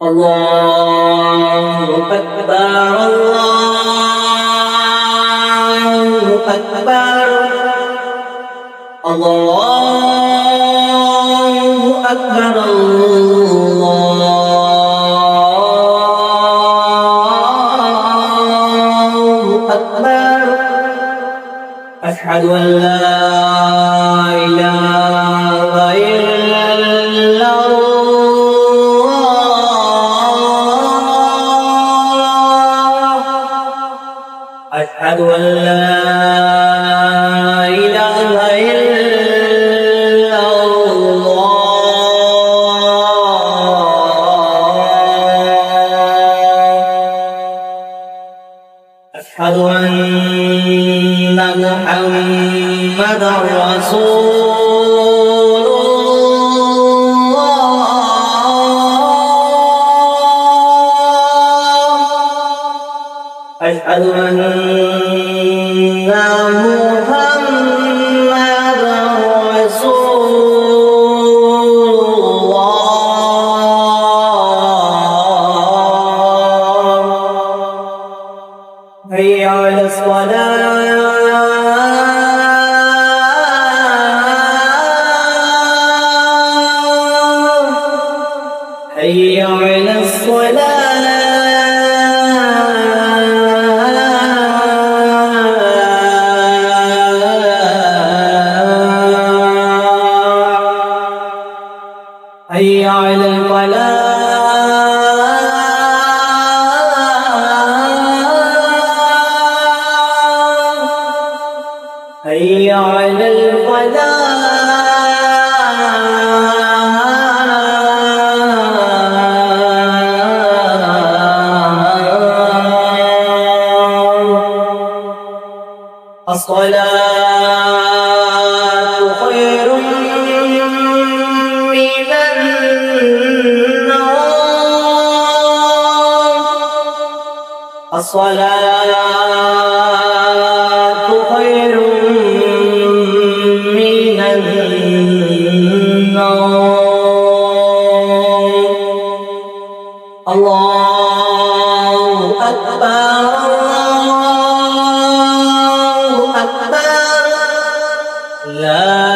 الله أكبر الله أكبر الله أكبر الله أكبر أشهد أن لا إله إلا الله أشهد أن لا إله إلا الله أشهد أن محمدا رسول الله أشهد أن محمدا رسول الله حي على الصلاة حي على الصلاة حي على الفلاح حي على الفلاح الصلاة خير من النوم الصلاة خير من النوم الله أكبر الله أكبر لا